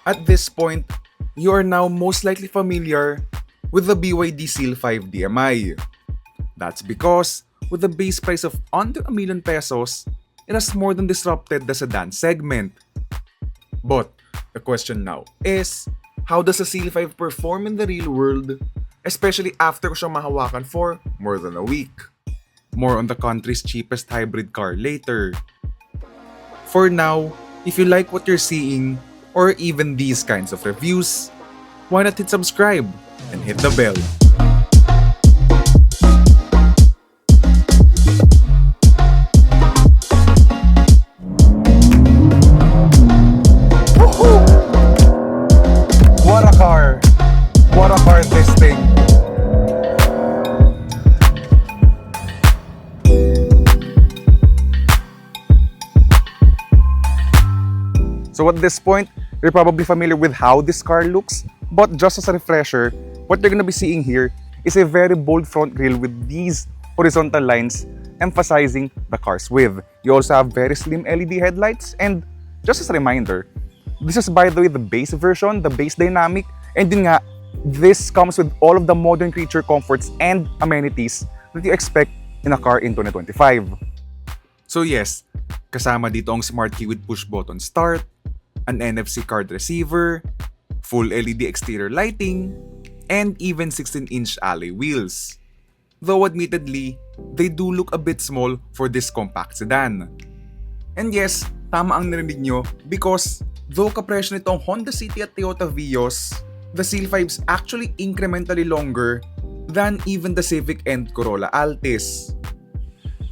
At this point, you are now most likely familiar with the BYD Seal 5 DMI. That's because, with a base price of under ₱1 million, it has more than disrupted the sedan segment. But the question now is, how does a Seal 5 perform in the real world, especially after ko siyang mahawakan for more than a week? More on the country's cheapest hybrid car later. For now, if you like what you're seeing, or even these kinds of reviews, why not hit subscribe and hit the bell? Woohoo! What a car! What a car this thing! So at this point, you're probably familiar with how this car looks, but just as a refresher, what you're gonna be seeing here is a very bold front grille with these horizontal lines emphasizing the car's width. You also have very slim LED headlights, and just as a reminder, this is by the way the base version, the base dynamic, and yun nga, this comes with all of the modern creature comforts and amenities that you expect in a car in 2025. So yes, kasama dito ang smart key with push button start, an NFC card receiver, full LED exterior lighting, and even 16-inch alloy wheels. Though admittedly, they do look a bit small for this compact sedan. And yes, tama ang narinig nyo because though kapresyo nito ang Honda City at Toyota Vios, the Seal 5 is actually incrementally longer than even the Civic and Corolla Altis.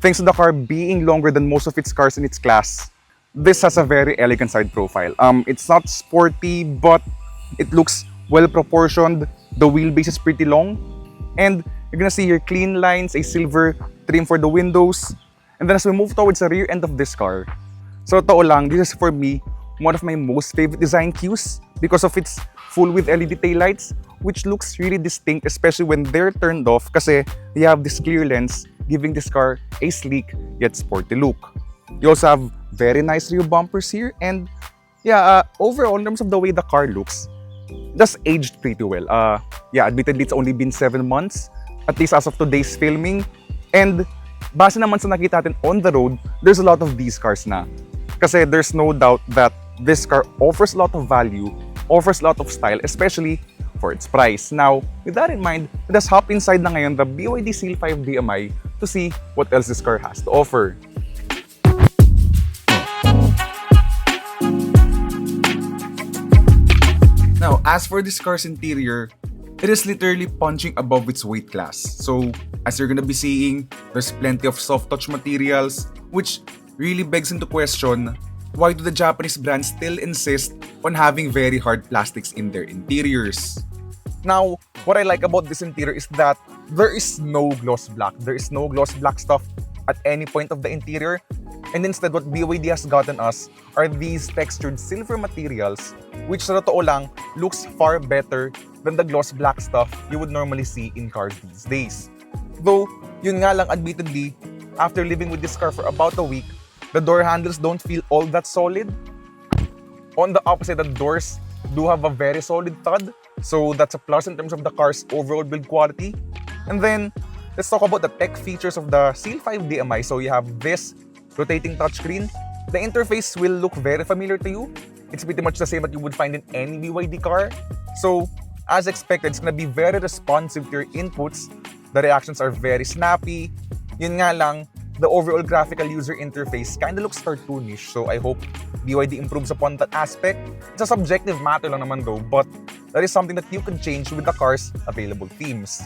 Thanks to the car being longer than most of its cars in its class, this has a very elegant side profile. It's not sporty, but it looks well proportioned. The wheelbase is pretty long, and you're gonna see here clean lines, a silver trim for the windows. And then as we move towards the rear end of this car, so totoo lang, this is for me one of my most favorite design cues because of its full with LED taillights, which looks really distinct, especially when they're turned off kasi you have this clear lens giving this car a sleek yet sporty look. You also have very nice rear bumpers here, and yeah, overall in terms of the way the car looks, just aged pretty well. Yeah, admittedly it's only been 7 months, at least as of today's filming, and base naman sa nakita natin on the road, there's a lot of these cars na. Kasi there's no doubt that this car offers a lot of value, offers a lot of style, especially for its price. Now, with that in mind, let us hop inside na ngayon the BYD Seal 5 DMI to see what else this car has to offer. Now, as for this car's interior, it is literally punching above its weight class. So, as you're gonna be seeing, there's plenty of soft touch materials, which really begs into question, why do the Japanese brands still insist on having very hard plastics in their interiors? Now, what I like about this interior is that there is no gloss black. There is no gloss black stuff at any point of the interior. And instead, what BYD has gotten us are these textured silver materials, which sa totoo lang, looks far better than the gloss black stuff you would normally see in cars these days. Though, yun nga lang admittedly, after living with this car for about a week, the door handles don't feel all that solid. On the opposite, the doors do have a very solid thud, so that's a plus in terms of the car's overall build quality. And then, let's talk about the tech features of the Seal 5 DMI. So you have this rotating touchscreen. The interface will look very familiar to you. It's pretty much the same that you would find in any BYD car. So, as expected, it's gonna be very responsive to your inputs. The reactions are very snappy. Yun nga lang, the overall graphical user interface kinda looks cartoonish. So I hope BYD improves upon that aspect. It's a subjective matter lang naman though, but that is something that you can change with the car's available themes.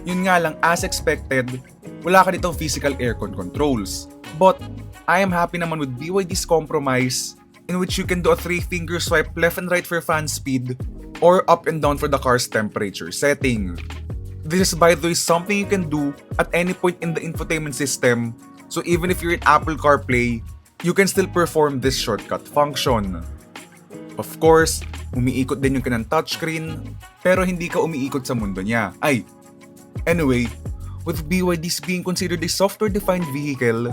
Yun nga lang, as expected, wala ka ditong physical aircon controls. But I am happy naman with BYD's compromise in which you can do a 3-finger swipe left and right for fan speed or up and down for the car's temperature setting. This is by the way something you can do at any point in the infotainment system, so even if you're in Apple CarPlay, you can still perform this shortcut function. Of course, umiikot din yung kanang touchscreen, pero hindi ka umiikot sa mundo niya. Anyway, with BYDs being considered a software-defined vehicle,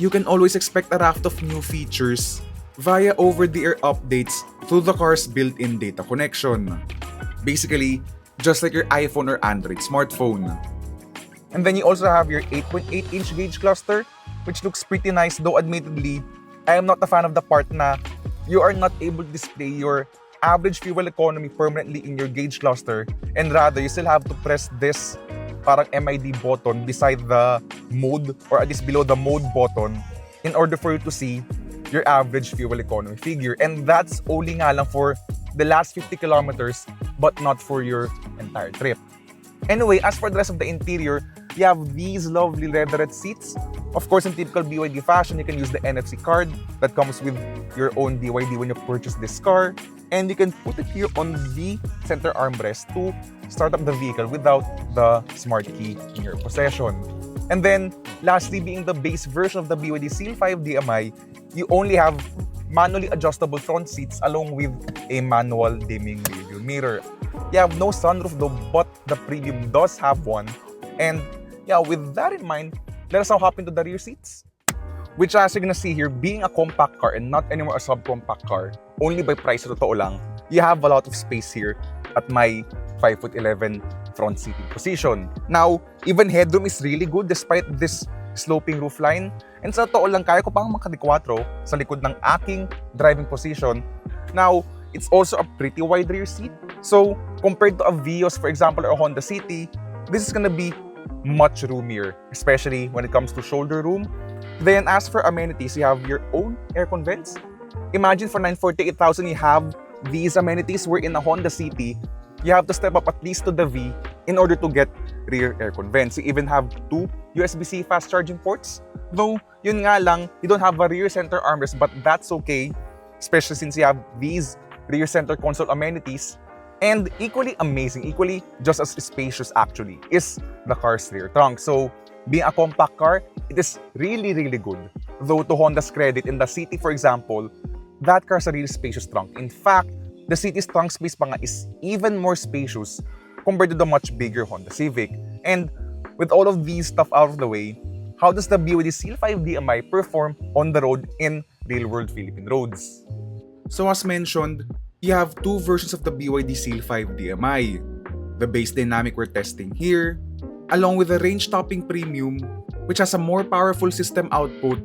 you can always expect a raft of new features via over-the-air updates through the car's built-in data connection. Basically, just like your iPhone or Android smartphone. And then you also have your 8.8-inch gauge cluster, which looks pretty nice, though admittedly, I am not a fan of the part na you are not able to display your average fuel economy permanently in your gauge cluster, and rather you still have to press this parang MID button beside the mode or at least below the mode button in order for you to see your average fuel economy figure. And that's only nga lang for the last 50 kilometers but not for your entire trip. Anyway, as for the rest of the interior, you have these lovely leatherette seats. Of course, in typical BYD fashion, you can use the NFC card that comes with your own BYD when you purchase this car. And you can put it here on the center armrest to start up the vehicle without the smart key in your possession. And then, lastly, being the base version of the BYD Seal 5 DMI, you only have manually adjustable front seats along with a manual dimming rearview mirror. You have no sunroof though, but the Premium does have one. And yeah, with that in mind, let us now hop into the rear seats. Which, as you're gonna see here, being a compact car and not anymore a subcompact car, only by price sa totoo lang, you have a lot of space here at my 5'11" front seating position. Now, even headroom is really good despite this sloping roofline. And sa totoo lang, kaya ko pang makadi-4 sa likod ng aking driving position. Now, it's also a pretty wide rear seat. So, compared to a Vios, for example, or a Honda City, this is gonna be much roomier, especially when it comes to shoulder room. Then, as for amenities, you have your own aircon vents. Imagine for 948,000, you have these amenities, where in a Honda City, you have to step up at least to the V in order to get rear aircon vents. You even have 2 USB-C fast charging ports. Though, yun nga lang, you don't have a rear center armrest, but that's okay, especially since you have these rear center console amenities. And equally amazing, equally just as spacious actually, is the car's rear trunk. So, being a compact car, it is really, really good. Though to Honda's credit, in the City, for example, that car's a really spacious trunk. In fact, the City's trunk space pa nga is even more spacious compared to the much bigger Honda Civic. And with all of these stuff out of the way, how does the BYD Seal 5 DMI perform on the road in real-world Philippine roads? So as mentioned, you have 2 versions of the BYD Seal 5 DMI. The base dynamic we're testing here, along with the range-topping premium, which has a more powerful system output,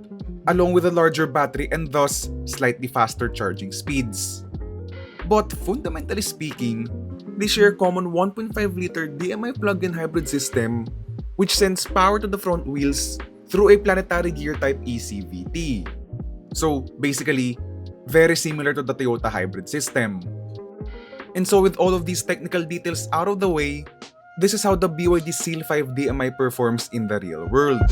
along with a larger battery and thus slightly faster charging speeds. But fundamentally speaking, they share a common 1.5-liter DMI plug-in hybrid system, which sends power to the front wheels through a planetary gear type ECVT. So basically, very similar to the Toyota hybrid system. And so with all of these technical details out of the way, this is how the BYD Seal 5 DMI performs in the real world.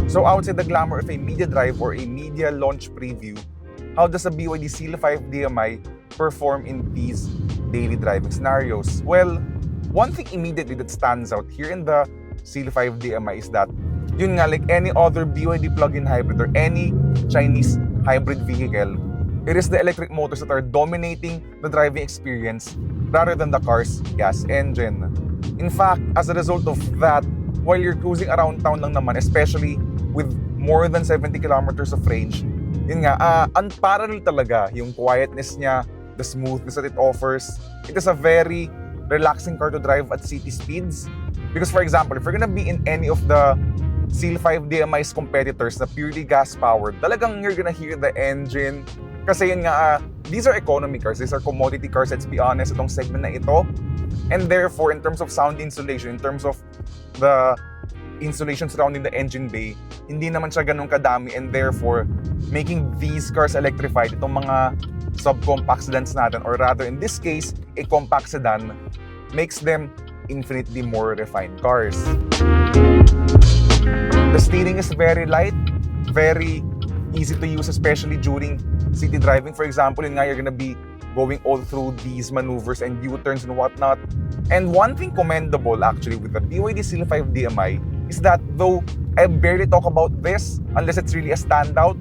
So I would say the glamour of a media drive or a media launch preview, how does the BYD Seal 5 DMI perform in these daily driving scenarios? Well, one thing immediately that stands out here in the Seal 5 DMI is that, yun nga, like any other BYD plug-in hybrid or any Chinese hybrid vehicle, it is the electric motors that are dominating the driving experience rather than the car's gas engine. In fact, as a result of that, while you're cruising around town lang naman, especially with more than 70 kilometers of range, yun nga, unparalleled talaga yung quietness niya, the smoothness that it offers. It is a very relaxing car to drive at city speeds. Because for example, if you're gonna be in any of the Seal 5 DMI's competitors na purely gas-powered, talagang you're gonna hear the engine. Kasi yun nga, these are economy cars, these are commodity cars, let's be honest, itong segment na ito. And therefore, in terms of sound insulation, in terms of the insulation surrounding the engine bay, hindi naman siya ganun kadami, and therefore, making these cars electrified, itong mga subcompact sedans natin, or rather in this case, a compact sedan, makes them infinitely more refined cars. The steering is very light, very easy to use, especially during city driving. For example, yun nga, you're gonna be going all through these maneuvers and U-turns and whatnot. And one thing commendable actually with the BYD Seal 5 DMI is that, though I barely talk about this unless it's really a standout,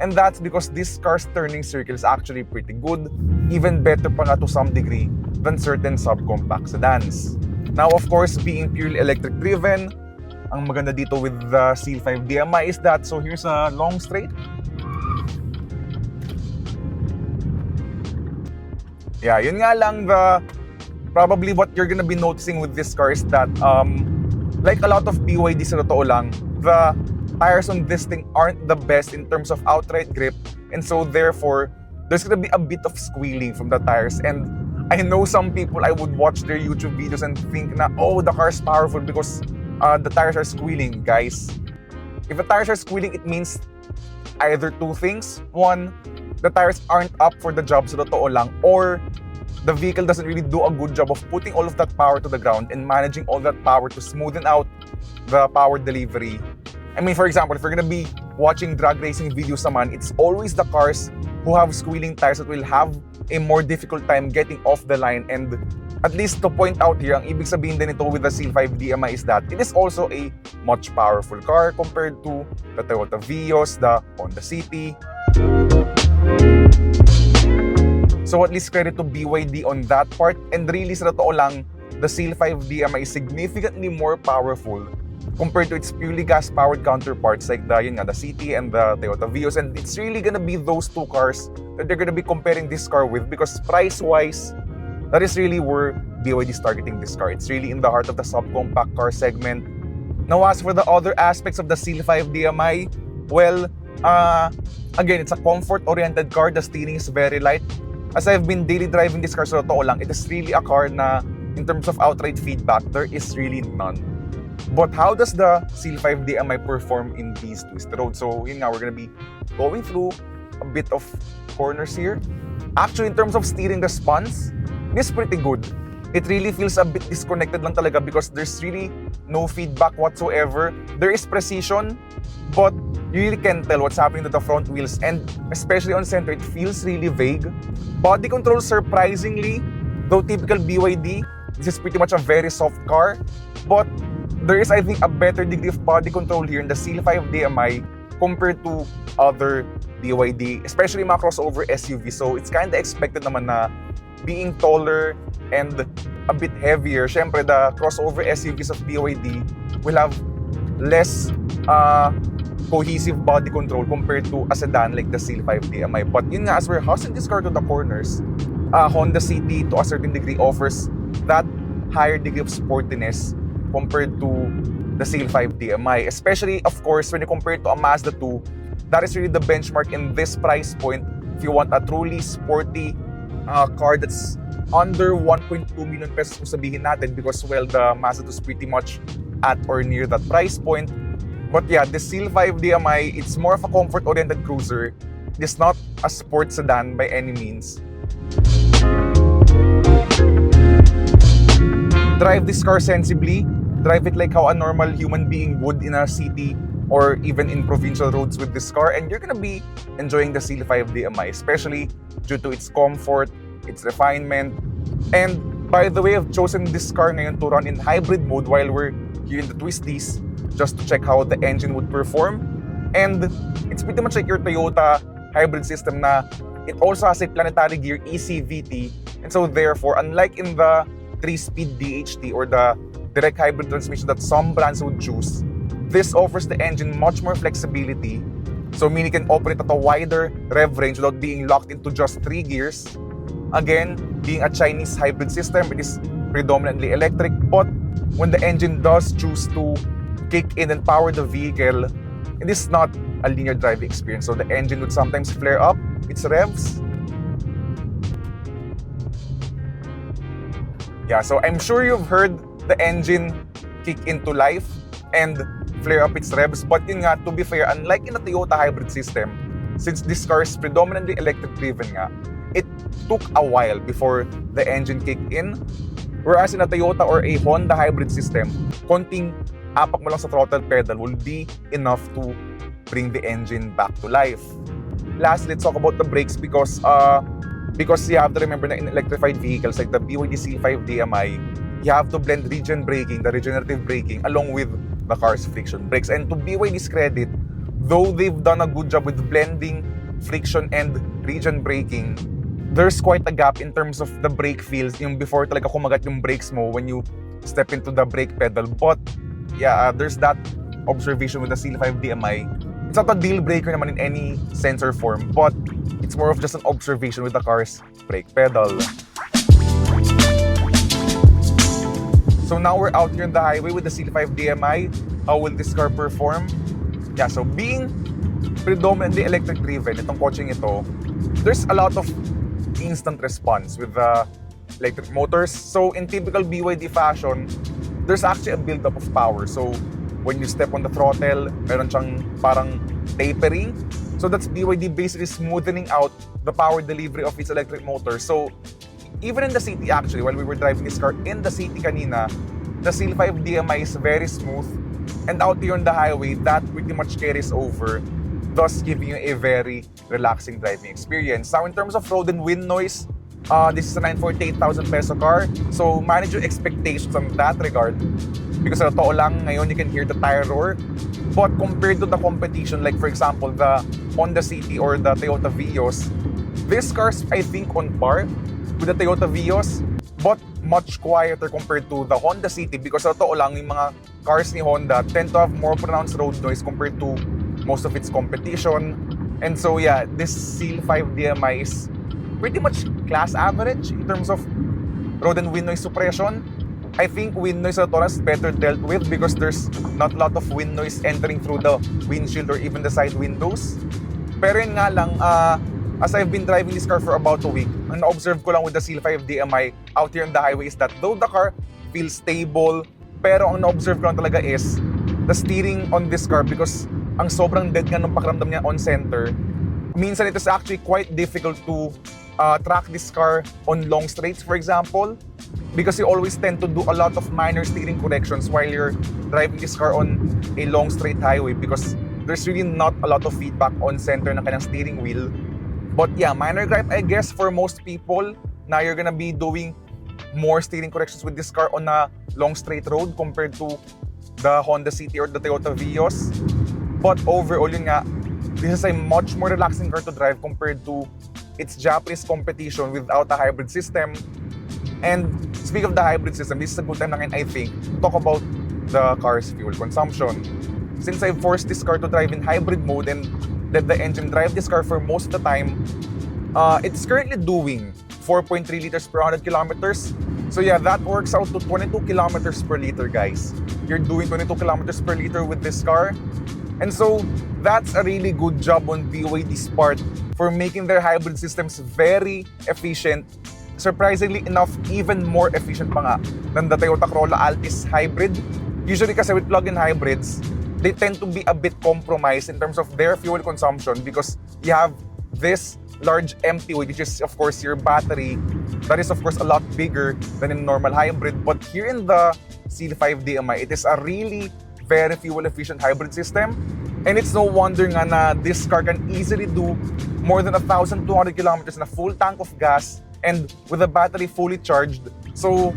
and that's because this car's turning circle is actually pretty good, even better pa nga to some degree than certain subcompact sedans. Now, of course, being purely electric driven, ang maganda dito with the Seal 5 DMI is that, so here's a long straight. Yeah, yun nga lang, probably what you're gonna be noticing with this car is that like a lot of BYD sa totoo lang, the tires on this thing aren't the best in terms of outright grip, and so therefore there's gonna be a bit of squealing from the tires. And I know some people, I would watch their YouTube videos and think na, oh, the car's powerful because the tires are squealing. Guys, if the tires are squealing, it means either two things. One, the tires aren't up for the job sa totoo lang, or the vehicle doesn't really do a good job of putting all of that power to the ground and managing all that power to smoothen out the power delivery. I mean, for example, if you're gonna be watching drag racing videos naman, it's always the cars who have squealing tires that will have a more difficult time getting off the line. And at least to point out here, ang ibig sabihin din ito with the Seal 5 DMI is that it is also a much powerful car compared to the Toyota Vios, the Honda City. So at least credit to BYD on that part. And really sa totoo lang, the Seal 5 DMI is significantly more powerful compared to its purely gas-powered counterparts like the City and the Toyota Vios. And it's really gonna be those two cars that they're gonna be comparing this car with, because price-wise, that is really where BYD is targeting this car. It's really in the heart of the subcompact car segment. Now, as for the other aspects of the Seal 5 DMI, well, again, it's a comfort-oriented car. The steering is very light. As I've been daily driving this car, sa totoo lang, it is really a car na, in terms of outright feedback, there is really none. But how does the Seal 5 DMI perform in these twisted roads? So, yun nga, we're gonna be going through a bit of corners here. Actually, in terms of steering response, it is pretty good. It really feels a bit disconnected lang talaga because there's really no feedback whatsoever. There is precision, but you really can't tell what's happening to the front wheels, and especially on center, it feels really vague. Body control, surprisingly, though typical BYD, this is pretty much a very soft car, but there is, I think, a better degree of body control here in the Seal 5 DMI compared to other BYD, especially mga crossover SUV. So it's kind of expected naman na being taller and a bit heavier, syempre the crossover SUVs of BYD will have less cohesive body control compared to a sedan like the Seal 5 DMI. But yun nga, as we're hustling this car to the corners, Honda City to a certain degree offers that higher degree of sportiness compared to the Seal 5 DMI. Especially, of course, when you compare it to a Mazda 2, that is really the benchmark in this price point if you want a truly sporty car that's under 1.2 million pesos kung sabihin natin, because, well, the Mazda 2 is pretty much at or near that price point. But yeah, the Seal 5 DMI, it's more of a comfort-oriented cruiser. It is not a sports sedan by any means. Drive this car sensibly. Drive it like how a normal human being would in a city or even in provincial roads with this car, and you're gonna be enjoying the Seal 5 DMI, especially due to its comfort, its refinement. And by the way, I've chosen this car ngayon to run in hybrid mode while we're here in the Twisties, just to check how the engine would perform. And it's pretty much like your Toyota hybrid system na it also has a planetary gear ECVT, and so therefore, unlike in the 3-speed DHT or the direct hybrid transmission that some brands would choose, this offers the engine much more flexibility. So meaning it can operate at a wider rev range without being locked into just 3 gears. Again, being a Chinese hybrid system, it is predominantly electric, but when the engine does choose to kick in and power the vehicle, it is not a linear driving experience. So the engine would sometimes flare up its revs. Yeah, so I'm sure you've heard the engine kick into life and flare up its revs. But yun nga, to be fair, unlike in a Toyota hybrid system, since this car is predominantly electric driven nga, it took a while before the engine kicked in. Whereas in a Toyota or a Honda hybrid system, konting apak mo lang sa throttle pedal will be enough to bring the engine back to life. Lastly, let's talk about the brakes because you have to remember that in electrified vehicles like the BYD Seal 5 DMI, you have to blend regen braking, the regenerative braking, along with the car's friction brakes. And to BYD's credit, though they've done a good job with blending friction and regen braking, there's quite a gap in terms of the brake feels, yung before talaga kumagat yung brakes mo when you step into the brake pedal. But yeah, there's that observation with the Seal 5 DMI. It's not a deal breaker naman in any sense or form, but it's more of just an observation with the car's brake pedal. So now we're out here on the highway with the Seal 5 DMI. How will this car perform? Yeah, so being predominantly electric driven, itong coaching ito, there's a lot of instant response with the electric motors. So in typical BYD fashion, there's actually a buildup of power. So when you step on the throttle, meron siyang parang tapering. So that's BYD basically smoothing out the power delivery of its electric motor. So even in the city actually, while we were driving this car in the city kanina, the Seal 5 DMI is very smooth. And out here on the highway, that pretty much carries over, thus giving you a very relaxing driving experience. Now in terms of road and wind noise, this is a 948,000 peso car. So manage your expectations on that regard. Because sa totoo lang, ngayon you can hear the tire roar. But compared to the competition, like for example, the Honda City or the Toyota Vios, this car's I think on par with the Toyota Vios, but much quieter compared to the Honda City because sa totoo lang, yung mga cars ni Honda tend to have more pronounced road noise compared to most of its competition. And so yeah, this Seal 5 DMI is pretty much class average in terms of road and wind noise suppression. I think wind noise na is better dealt with because there's not a lot of wind noise entering through the windshield or even the side windows. Pero yun nga lang, as I've been driving this car for about a week, ang na-observe ko lang with the Seal 5 DMI out here on the highway is that though the car feels stable, pero ang na-observe ko lang talaga is the steering on this car because ang sobrang dead nga ng pakiramdam niya on center. Minsan it is actually quite difficult to track this car on long straights, for example, because you always tend to do a lot of minor steering corrections while you're driving this car on a long straight highway because there's really not a lot of feedback on center ng kanyang steering wheel. But yeah, minor gripe I guess for most people na you're gonna be doing more steering corrections with this car on a long straight road compared to the Honda City or the Toyota Vios. But overall yun nga, this is a much more relaxing car to drive compared to its Japanese competition without a hybrid system. And speaking of the hybrid system, this is a good time na I think to talk about the car's fuel consumption. Since I forced this car to drive in hybrid mode and let the engine drive this car for most of the time, it's currently doing 4.3 liters per 100 kilometers. So yeah, that works out to 22 kilometers per liter, guys. You're doing 22 kilometers per liter with this car. And so that's a really good job on BYD's part for making their hybrid systems very efficient. Surprisingly enough, even more efficient pa nga than the Toyota Corolla Altis hybrid. Usually kasi with plug-in hybrids, they tend to be a bit compromised in terms of their fuel consumption because you have this large MPO, which is of course your battery. That is of course a lot bigger than in normal hybrid. But here in the Seal 5 DMI, it is a really very fuel-efficient hybrid system. And it's no wonder nga na this car can easily do more than 1,200 kilometers in a full tank of gas and with the battery fully charged. So,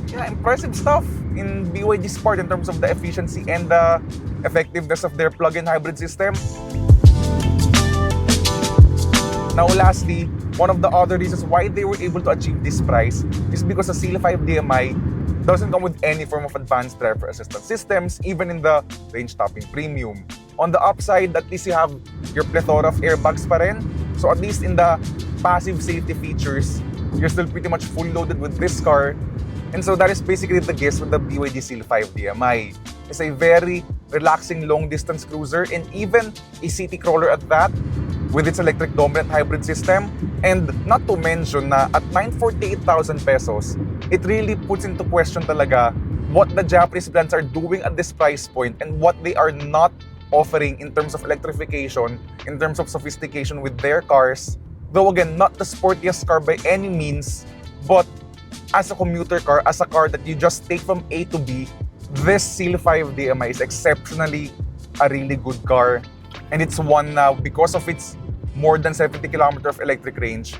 yeah, impressive stuff in BYD's part in terms of the efficiency and the effectiveness of their plug-in hybrid system. Now, lastly, one of the other reasons why they were able to achieve this price is because the Seal 5 DMI doesn't come with any form of advanced driver assistance systems, even in the range-topping premium. On the upside, at least you have your plethora of airbags pa rin. So at least in the passive safety features, you're still pretty much fully loaded with this car. And so that is basically the gist with the BYD Seal 5 DMI. It's a very relaxing long-distance cruiser and even a city crawler at that, with its electric dominant hybrid system. And not to mention na at 948,000 pesos, it really puts into question talaga what the Japanese brands are doing at this price point and what they are not offering in terms of electrification, in terms of sophistication with their cars. Though again, not the sportiest car by any means, but as a commuter car, as a car that you just take from A to B, this Seal 5 DMI is exceptionally a really good car. And it's one now, because of its more than 70 km of electric range,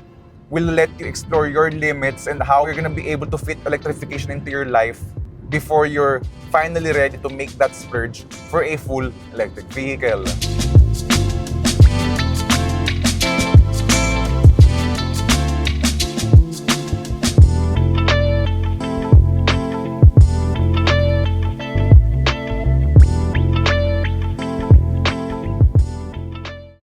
will let you explore your limits and how you're gonna be able to fit electrification into your life before you're finally ready to make that splurge for a full electric vehicle.